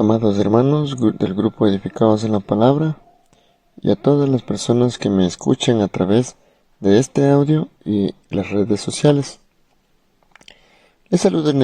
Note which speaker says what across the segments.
Speaker 1: Amados hermanos del grupo Edificados en la Palabra, y a todas las personas que me escuchan a través de este audio y las redes sociales. Les saluda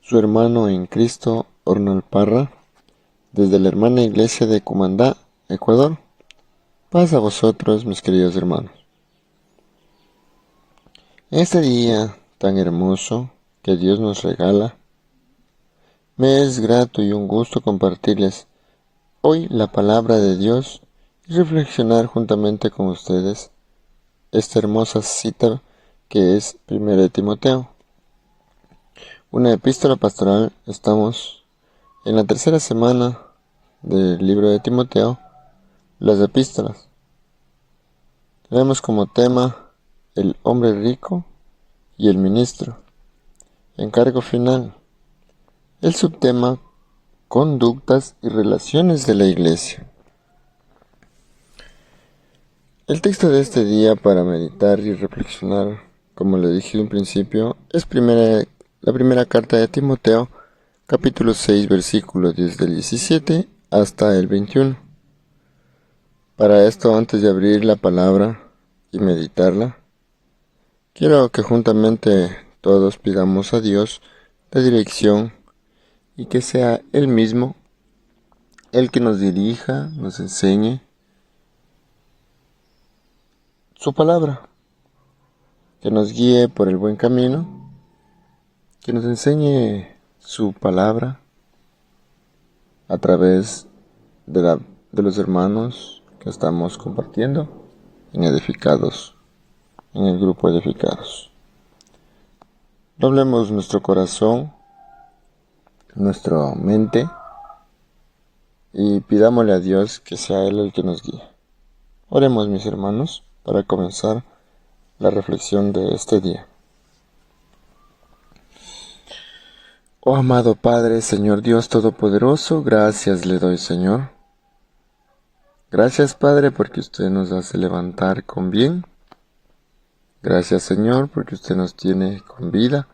Speaker 1: su hermano en Cristo, Ornal Parra, desde la hermana iglesia de Cumandá, Ecuador. Paz a vosotros, mis queridos hermanos. En este día tan hermoso que Dios nos regala, me es grato y un gusto compartirles hoy la palabra de Dios y reflexionar juntamente con ustedes esta hermosa cita que es 1 Timoteo. Una epístola pastoral. Estamos en la tercera semana del libro de Timoteo, las epístolas. Tenemos como tema el hombre rico y el ministro. Encargo final. El subtema: conductas y relaciones de la iglesia. El texto de este día para meditar y reflexionar, como le dije en principio, es la primera carta de Timoteo, capítulo 6, versículos desde el 17 hasta el 21. Para esto, antes de abrir la palabra y meditarla, quiero que juntamente todos pidamos a Dios la dirección y que sea Él mismo el que nos dirija, nos enseñe su palabra, que nos guíe por el buen camino, que nos enseñe su palabra a través de los hermanos que estamos compartiendo en Edificados, en el grupo Edificados. Doblemos nuestro corazón, nuestra mente, y pidámosle a Dios que sea Él el que nos guíe. Oremos, mis hermanos, para comenzar la reflexión de este día. Oh amado Padre, Señor Dios Todopoderoso, gracias le doy, Señor. Gracias, Padre, porque usted nos hace levantar con bien. Gracias, Señor, porque usted nos tiene con vida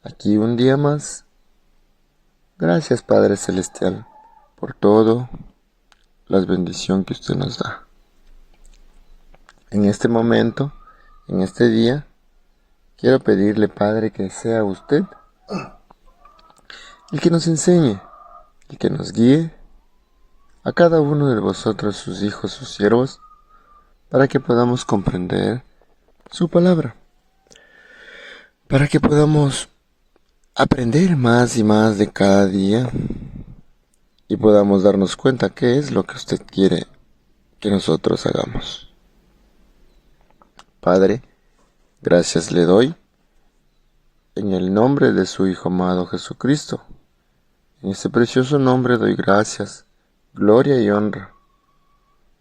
Speaker 1: aquí un día más. Gracias, Padre Celestial, por todo las bendiciones que usted nos da. En este momento, en este día, quiero pedirle, Padre, que sea usted el que nos enseñe, el que nos guíe a cada uno de vosotros, sus hijos, sus siervos, para que podamos comprender su palabra, para que podamos aprender más y más de cada día y podamos darnos cuenta qué es lo que usted quiere que nosotros hagamos. Padre, gracias le doy en el nombre de su Hijo amado Jesucristo. En este precioso nombre doy gracias, gloria y honra,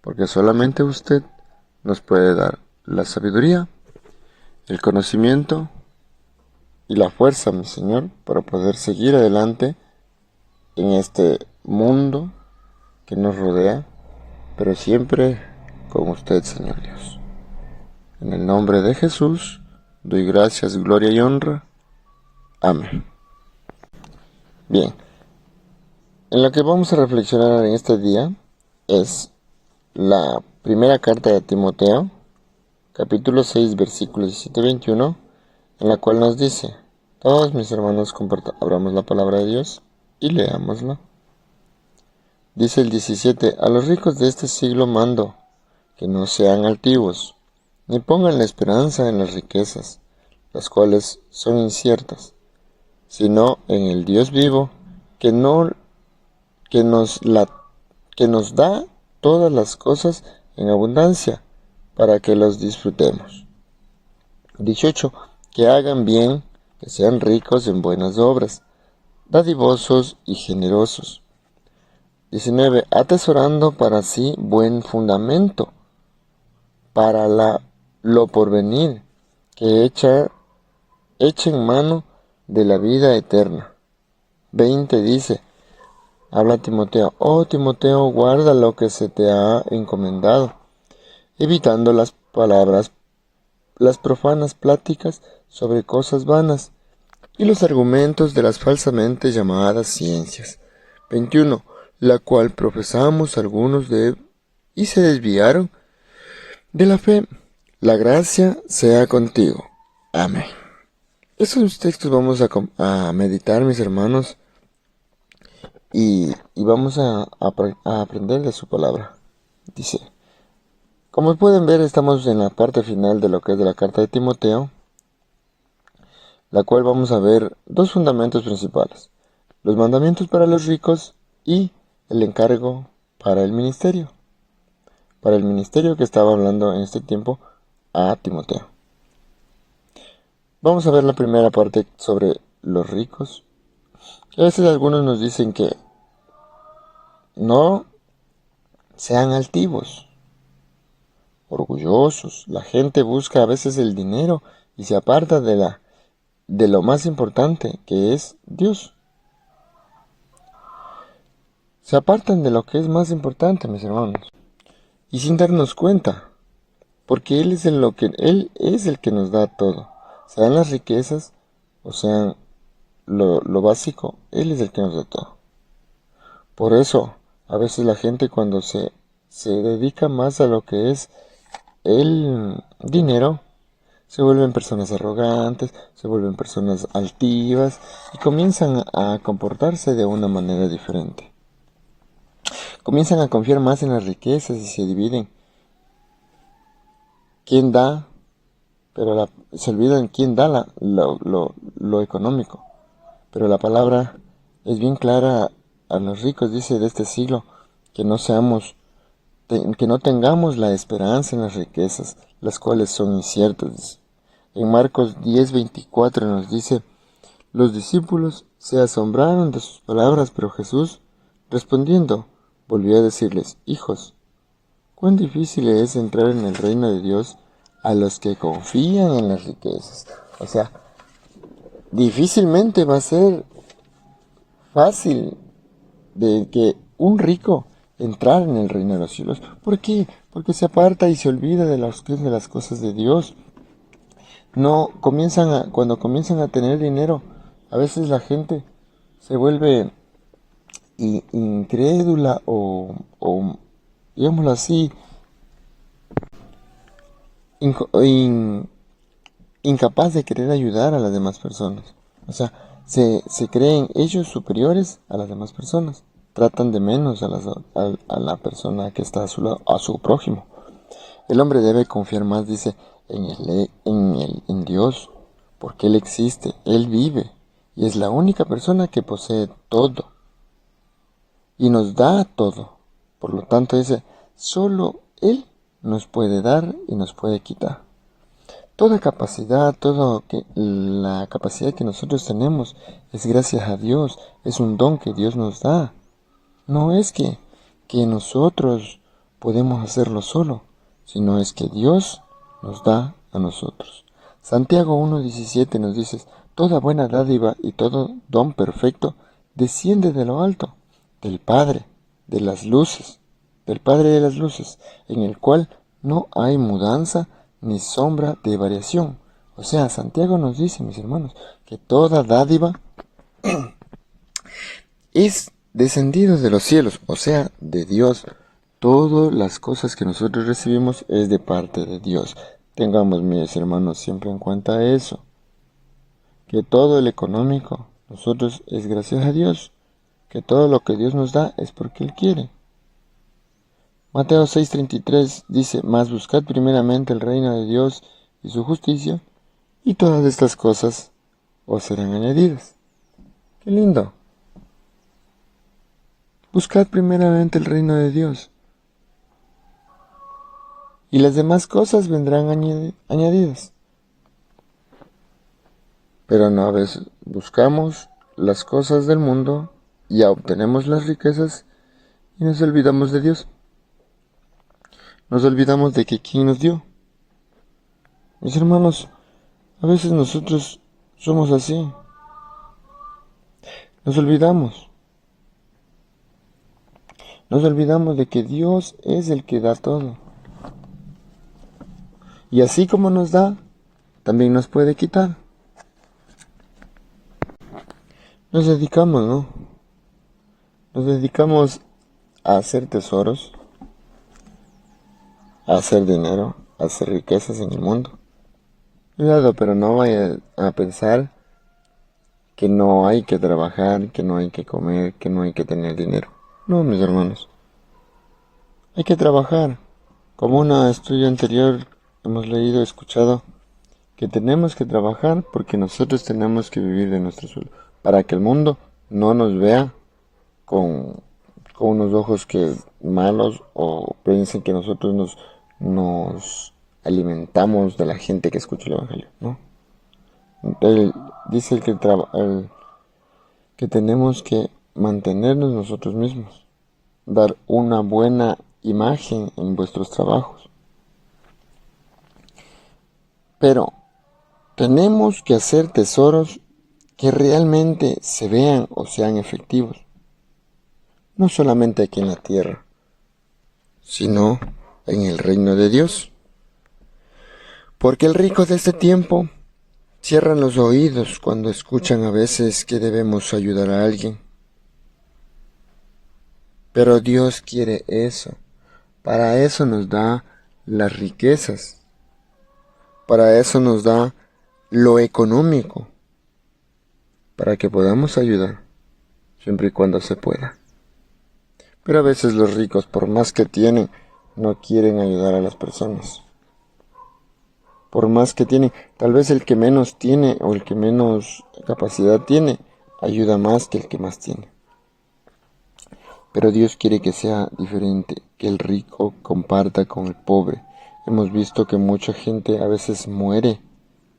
Speaker 1: porque solamente usted nos puede dar la sabiduría, el conocimiento y la fuerza, mi Señor, para poder seguir adelante en este mundo que nos rodea, pero siempre con usted, Señor Dios. En el nombre de Jesús, doy gracias, gloria y honra. Amén. Bien, en lo que vamos a reflexionar en este día es la primera carta de Timoteo, capítulo 6, versículos 17 y 21, en la cual nos dice: todos mis hermanos, abramos la palabra de Dios y leámosla. Dice el 17: a los ricos de este siglo mando que no sean altivos, ni pongan la esperanza en las riquezas, las cuales son inciertas, sino en el Dios vivo, que nos da todas las cosas en abundancia, para que los disfrutemos. 18. Que hagan bien, que sean ricos en buenas obras, dadivosos y generosos. 19. Atesorando para sí buen fundamento, para lo porvenir, que echen mano de la vida eterna. 20 dice: habla Timoteo: oh Timoteo, guarda lo que se te ha encomendado, evitando las profanas pláticas sobre cosas vanas y los argumentos de las falsamente llamadas ciencias. 21. la cual profesamos algunos y se desviaron de la fe. La gracia sea contigo. Amén. Estos textos vamos a meditar, mis hermanos, y vamos a aprender de su palabra. Dice, como pueden ver, estamos en la parte final de lo que es de la carta de Timoteo, la cual vamos a ver dos fundamentos principales: los mandamientos para los ricos y el encargo para el ministerio que estaba hablando en este tiempo a Timoteo. Vamos a ver la primera parte sobre los ricos. A veces algunos nos dicen que no sean altivos, orgullosos. La gente busca a veces el dinero y se aparta de lo más importante, que es Dios. Se apartan de lo que es más importante, mis hermanos, y sin darnos cuenta, porque Él es el que nos da todo, sean las riquezas o sean lo básico. Él es el que nos da todo. Por eso, a veces la gente, cuando se dedica más a lo que es el dinero, se vuelven personas arrogantes, se vuelven personas altivas y comienzan a comportarse de una manera diferente. Comienzan a confiar más en las riquezas y se dividen. ¿Quién da? Pero se olvidan quién da lo económico. Pero la palabra es bien clara a los ricos, dice, de este siglo, que no tengamos la esperanza en las riquezas, las cuales son inciertas. En Marcos 10:24 nos dice, los discípulos se asombraron de sus palabras, pero Jesús, respondiendo, volvió a decirles, hijos, cuán difícil es entrar en el reino de Dios a los que confían en las riquezas. O sea, difícilmente va a ser fácil de que un rico entrar en el reino de los cielos. ¿Por qué? Porque se aparta y se olvida de las cosas de Dios. Cuando comienzan a tener dinero, a veces la gente se vuelve incrédula o digámoslo así, incapaz de querer ayudar a las demás personas. O sea, se creen ellos superiores a las demás personas. Tratan de menos a la persona que está a su lado, a su prójimo. El hombre debe confiar más, dice, en Dios, porque Él existe, Él vive, y es la única persona que posee todo, y nos da todo. Por lo tanto, dice, solo Él nos puede dar y nos puede quitar. Toda capacidad, la capacidad que nosotros tenemos es gracias a Dios, es un don que Dios nos da. No es que nosotros podemos hacerlo solo, sino es que Dios nos da a nosotros. Santiago 1:17 nos dice, toda buena dádiva y todo don perfecto desciende de lo alto, del Padre de las luces, en el cual no hay mudanza ni sombra de variación. O sea, Santiago nos dice, mis hermanos, que toda dádiva es descendido de los cielos, o sea, de Dios. Todas las cosas que nosotros recibimos es de parte de Dios. Tengamos, mis hermanos, siempre en cuenta eso, que todo el económico nosotros es gracias a Dios, que todo lo que Dios nos da es porque Él quiere. Mateo 6:33 dice, mas buscad primeramente el reino de Dios y su justicia, y todas estas cosas os serán añadidas. ¡Qué lindo! Buscad primeramente el reino de Dios, y las demás cosas vendrán añadidas. Pero no, a veces buscamos las cosas del mundo, ya obtenemos las riquezas y nos olvidamos de Dios. Nos olvidamos de que ¿quién nos dio? Mis hermanos, a veces nosotros somos así. Nos olvidamos de que Dios es el que da todo. Y así como nos da, también nos puede quitar. Nos dedicamos a hacer tesoros, a hacer dinero, a hacer riquezas en el mundo. Cuidado, pero no vaya a pensar que no hay que trabajar, que no hay que comer, que no hay que tener dinero. No, mis hermanos. Hay que trabajar. Como un estudio anterior hemos leído, escuchado, que tenemos que trabajar porque nosotros tenemos que vivir de nuestro sueldo. Para que el mundo no nos vea con unos ojos que malos o piensen que nosotros nos alimentamos de la gente que escucha el Evangelio, ¿no? Él dice que tenemos que mantenernos nosotros mismos, dar una buena imagen en vuestros trabajos. Pero tenemos que hacer tesoros que realmente se vean o sean efectivos. No solamente aquí en la tierra, sino en el reino de Dios. Porque el rico de este tiempo cierran los oídos cuando escuchan a veces que debemos ayudar a alguien. Pero Dios quiere eso. Para eso nos da las riquezas. Para eso nos da lo económico. Para que podamos ayudar, siempre y cuando se pueda. Pero a veces los ricos, por más que tienen, no quieren ayudar a las personas. Por más que tienen, tal vez el que menos tiene o el que menos capacidad tiene, ayuda más que el que más tiene. Pero Dios quiere que sea diferente, que el rico comparta con el pobre. Hemos visto que mucha gente a veces muere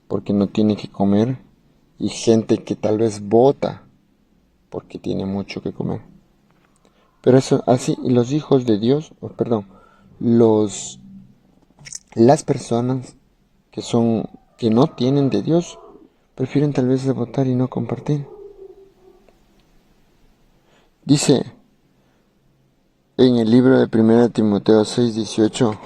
Speaker 1: porque no tiene que comer y gente que tal vez vota porque tiene mucho que comer. Pero eso así, y los hijos de Dios, las personas que no tienen de Dios, prefieren tal vez votar y no compartir. Dice en el libro de 1 Timoteo 6:18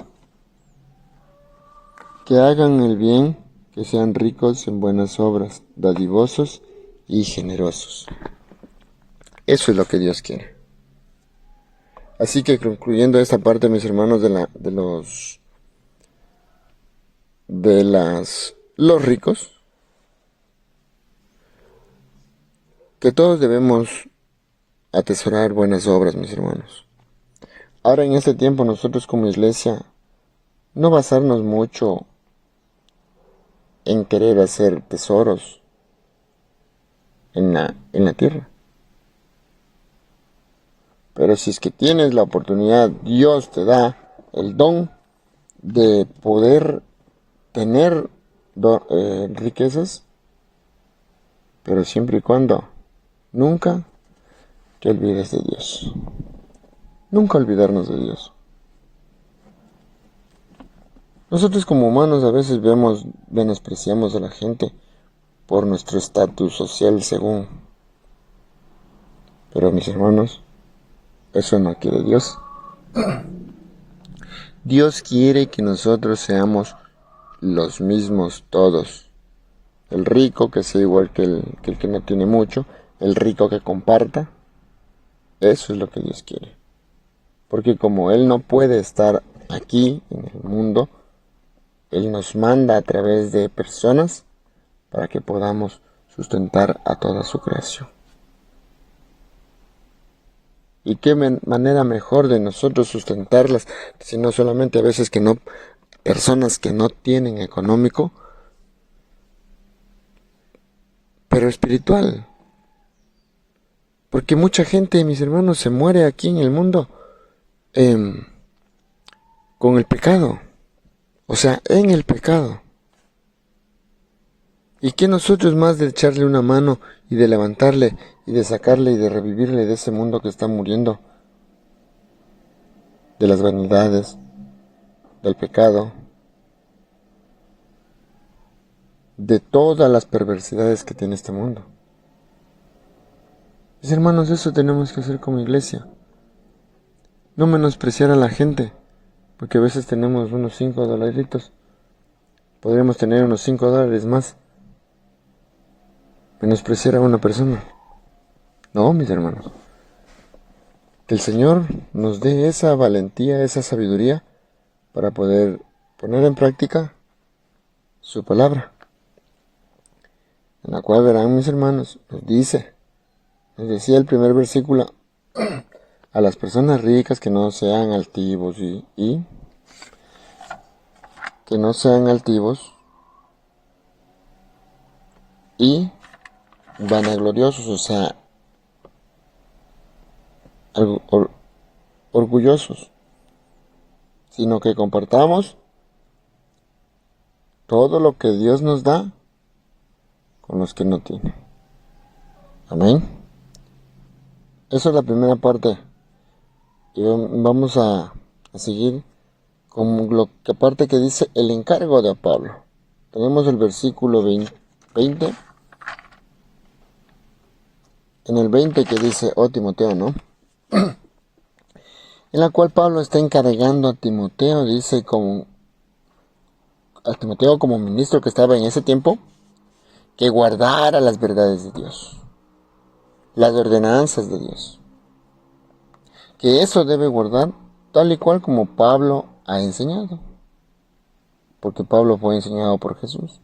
Speaker 1: que hagan el bien, que sean ricos en buenas obras, dadivosos y generosos. Eso es lo que Dios quiere. Así que concluyendo esta parte, mis hermanos, los ricos, que todos debemos atesorar buenas obras, mis hermanos. Ahora en este tiempo nosotros como iglesia, no basarnos mucho en querer hacer tesoros en la tierra. Pero si es que tienes la oportunidad, Dios te da el don de poder tener riquezas, pero siempre y cuando nunca te olvides de Dios. Nunca olvidarnos de Dios. Nosotros como humanos a veces menospreciamos a la gente por nuestro estatus social según. Pero mis hermanos, eso no quiere Dios. Dios quiere que nosotros seamos los mismos todos. El rico que sea igual que el que no tiene mucho, el rico que comparta. Eso es lo que Dios quiere. Porque como Él no puede estar aquí en el mundo, Él nos manda a través de personas para que podamos sustentar a toda su creación. ¿Y qué manera mejor de nosotros sustentarlas, sino solamente a veces personas que no tienen económico, pero espiritual? Porque mucha gente, mis hermanos, se muere aquí en el mundo con el pecado. O sea, en el pecado. ¿Y qué nosotros más de echarle una mano y de levantarle y de sacarle y de revivirle de ese mundo que está muriendo? De las vanidades, del pecado, de todas las perversidades que tiene este mundo. Mis hermanos, eso tenemos que hacer como iglesia. No menospreciar a la gente, porque a veces tenemos unos $5. Podríamos tener unos $5 más. Menospreciar a una persona. No, mis hermanos. Que el Señor nos dé esa valentía, esa sabiduría para poder poner en práctica su palabra, en la cual verán, mis hermanos, nos decía el primer versículo, a las personas ricas que no sean altivos y que no sean altivos y vanagloriosos, o sea, orgullosos, sino que compartamos todo lo que Dios nos da con los que no tienen. Amén. Esa es la primera parte. Y vamos a seguir con la parte que dice el encargo de Pablo. Tenemos el versículo 20. En el 20 que dice, oh Timoteo, ¿no? En la cual Pablo está encargando a Timoteo, dice, a Timoteo como ministro que estaba en ese tiempo, que guardara las verdades de Dios, las ordenanzas de Dios. Que eso debe guardar tal y cual como Pablo ha enseñado. Porque Pablo fue enseñado por Jesús.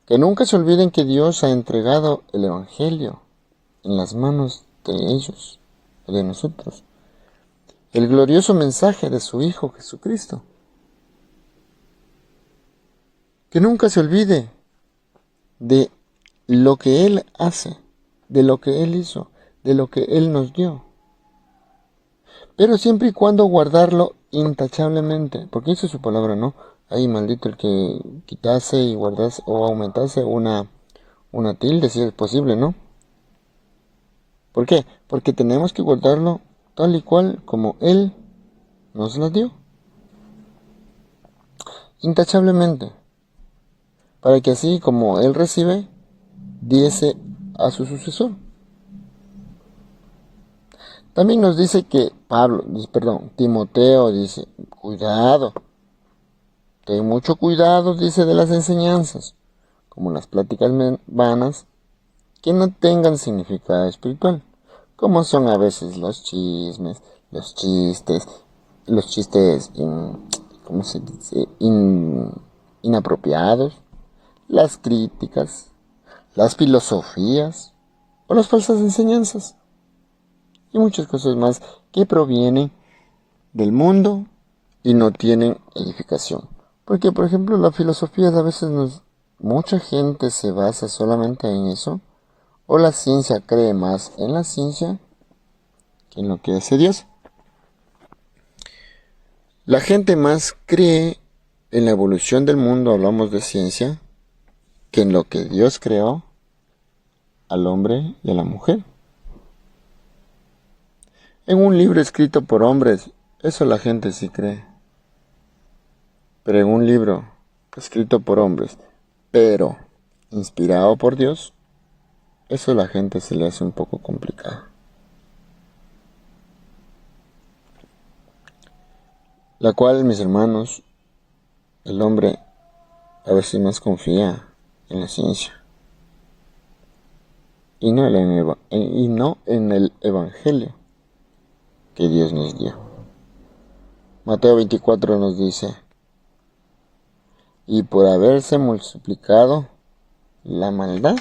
Speaker 1: Que nunca se olviden que Dios ha entregado el Evangelio en las manos de ellos, de nosotros. El glorioso mensaje de su Hijo Jesucristo. Que nunca se olvide de lo que Él hace, de lo que Él hizo, de lo que Él nos dio. Pero siempre y cuando guardarlo intachablemente, porque dice su palabra, ¿no? Ay, maldito el que quitase y guardase o aumentase una tilde, si es posible, ¿no? ¿Por qué? Porque tenemos que guardarlo tal y cual como Él nos la dio. Intachablemente. Para que así como Él recibe, diese a su sucesor. También nos dice que Timoteo dice, cuidado. Ten mucho cuidado, dice, de las enseñanzas, como las pláticas vanas, que no tengan significado espiritual, como son a veces los chismes, los chistes, ¿cómo se dice? Inapropiados, las críticas, las filosofías, o las falsas enseñanzas, y muchas cosas más que provienen del mundo y no tienen edificación. Porque, por ejemplo, la filosofía a veces mucha gente se basa solamente en eso, o la ciencia cree más en la ciencia que en lo que hace Dios. La gente más cree en la evolución del mundo, hablamos de ciencia, que en lo que Dios creó al hombre y a la mujer. En un libro escrito por hombres, eso la gente sí cree. Pero en un libro escrito por hombres, pero inspirado por Dios, eso a la gente se le hace un poco complicado. La cual, mis hermanos, el hombre a veces más confía en la ciencia y no en el evangelio que Dios nos dio. Mateo 24 nos dice, y por haberse multiplicado la maldad,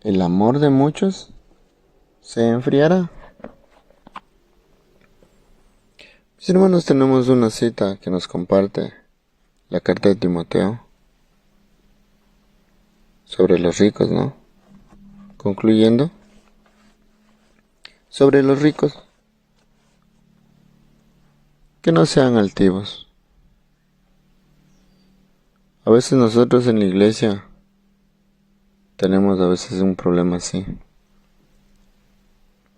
Speaker 1: el amor de muchos se enfriará. Mis hermanos, tenemos una cita que nos comparte la carta de Timoteo sobre los ricos, ¿no? Concluyendo, sobre los ricos, que no sean altivos. A veces nosotros en la iglesia tenemos a veces un problema así,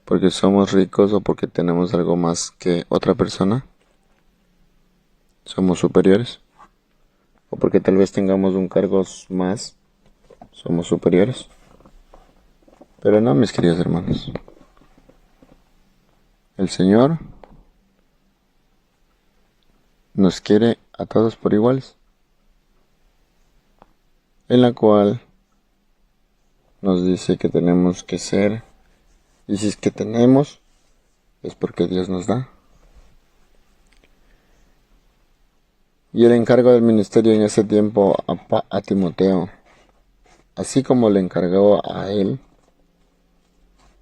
Speaker 1: porque somos ricos o porque tenemos algo más que otra persona, somos superiores, o porque tal vez tengamos un cargo más, somos superiores. Pero no, mis queridos hermanos, el Señor nos quiere a todos por iguales, en la cual nos dice que tenemos que ser Y si es que tenemos, es porque Dios nos da. Y el encargo del ministerio en ese tiempo a Timoteo, así como le encargó a él,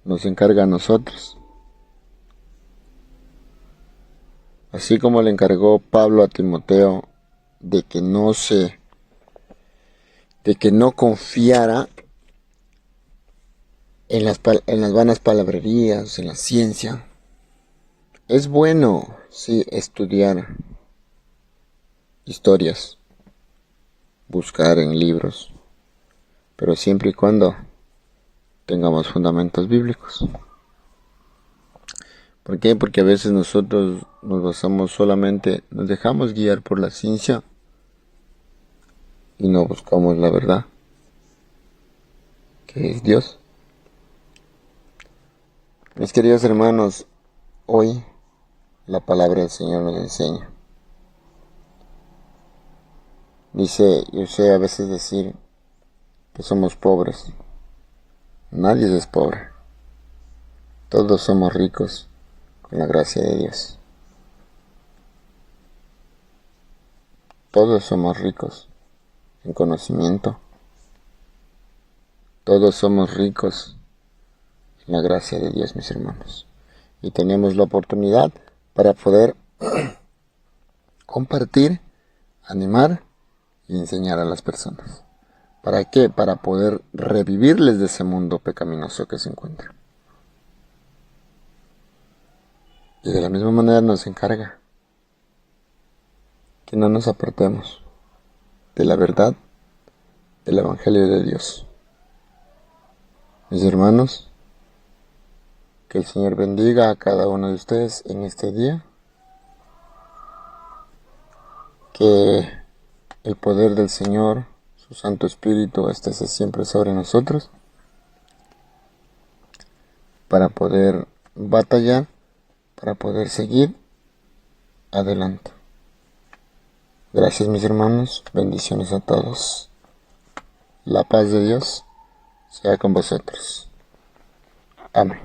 Speaker 1: nos encarga a nosotros. Así como le encargó Pablo a Timoteo de que no confiara en las vanas palabrerías, en la ciencia. Es bueno, sí, estudiar historias, buscar en libros, pero siempre y cuando tengamos fundamentos bíblicos. ¿Por qué? Porque a veces nosotros nos dejamos guiar por la ciencia y no buscamos la verdad, que es Dios. Mis queridos hermanos, hoy la palabra del Señor nos enseña. Dice, yo sé a veces decir que somos pobres. Nadie es pobre. Todos somos ricos con la gracia de Dios. Todos somos ricos en conocimiento. Todos somos ricos en la gracia de Dios, mis hermanos. Y tenemos la oportunidad para poder compartir, animar y enseñar a las personas. ¿Para qué? Para poder revivirles de ese mundo pecaminoso que se encuentra. Y de la misma manera nos encarga que no nos apartemos de la verdad del Evangelio de Dios. Mis hermanos, que el Señor bendiga a cada uno de ustedes en este día. Que el poder del Señor, su Santo Espíritu, esté siempre sobre nosotros para poder batallar, para poder seguir adelante. Gracias, mis hermanos. Bendiciones a todos. La paz de Dios sea con vosotros. Amén.